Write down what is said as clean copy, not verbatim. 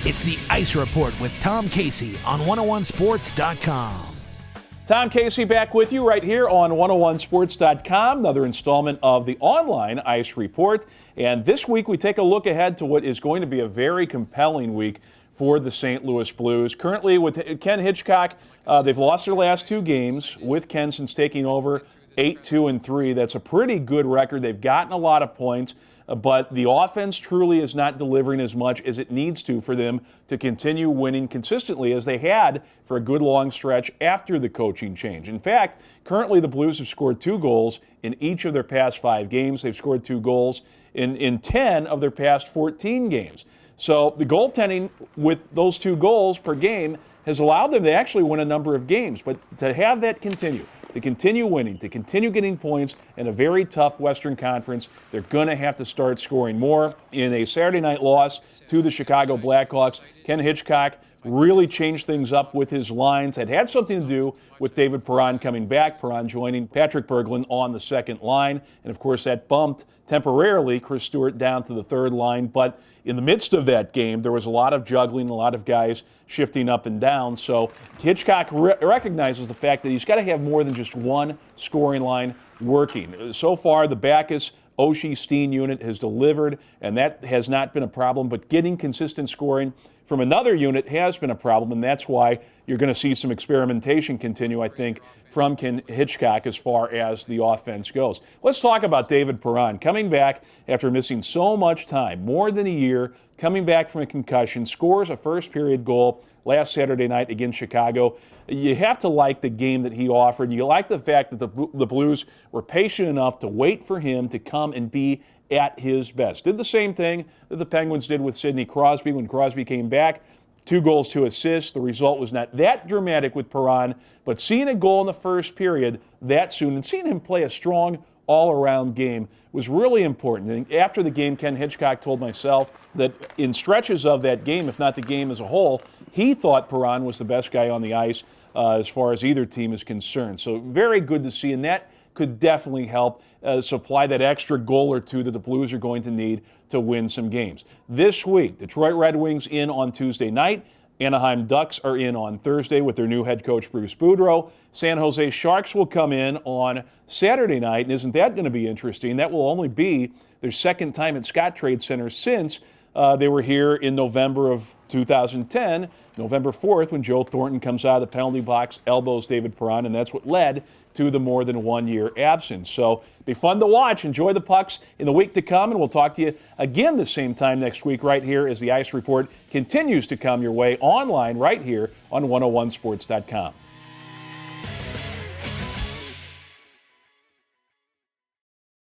It's the Ice Report with Tom Casey on 101sports.com. Tom Casey back with you right here on 101sports.com, another installment of the online Ice Report. And this week we take a look ahead to what is going to be a very compelling week for the St. Louis Blues. Currently with Ken Hitchcock, they've lost their last two games with Ken since taking over 8-2-3. That's a pretty good record. They've gotten a lot of points, but the offense truly is not delivering as much as it needs to for them to continue winning consistently as they had for a good long stretch after the coaching change. In fact, currently the Blues have scored 2 goals in each of their past 5 games. They've scored 2 goals in 10 of their past 14 games. So the goaltending with those 2 goals per game has allowed them to actually win a number of games. But to have that continue, to continue winning, to continue getting points in a very tough Western Conference, they're going to have to start scoring more. In a Saturday night loss to the Chicago Blackhawks, Ken Hitchcock really changed things up with his lines. It had something to do with David Perron coming back, Perron joining Patrick Berglund on the second line. And, of course, that bumped temporarily Chris Stewart down to the third line. But in the midst of that game, there was a lot of juggling, a lot of guys shifting up and down. So Hitchcock recognizes the fact that he's got to have more than just one scoring line working. So far, the Backus Oshie Steen unit has delivered, and that has not been a problem. But getting consistent scoring from another unit has been a problem, and that's why you're going to see some experimentation continue, I think, from Ken Hitchcock as far as the offense goes. Let's talk about David Perron coming back after missing so much time, more than a year, coming back from a concussion, scores a first-period goal last Saturday night against Chicago. You have to like the game that he offered. You like the fact that the Blues were patient enough to wait for him to come and be at his best. Did the same thing that the Penguins did with Sidney Crosby when Crosby came back. 2 goals, 2 assists. The result was not that dramatic with Perron, but seeing a goal in the first period that soon and seeing him play a strong all-around game was really important. And after the game, Ken Hitchcock told myself that in stretches of that game, if not the game as a whole, he thought Perron was the best guy on the ice as far as either team is concerned. So very good to see, and that could definitely help supply that extra goal or 2 that the Blues are going to need to win some games. This week, Detroit Red Wings in on Tuesday night. Anaheim Ducks are in on Thursday with their new head coach, Bruce Boudreau. San Jose Sharks will come in on Saturday night, and isn't that going to be interesting? That will only be their second time at Scott Trade Center since they were here in November of 2010, November 4th, when Joe Thornton comes out of the penalty box, elbows David Perron, and that's what led to the more than 1-year absence. So be fun to watch. Enjoy the pucks in the week to come, and we'll talk to you again the same time next week right here as the Ice Report continues to come your way online right here on 101sports.com.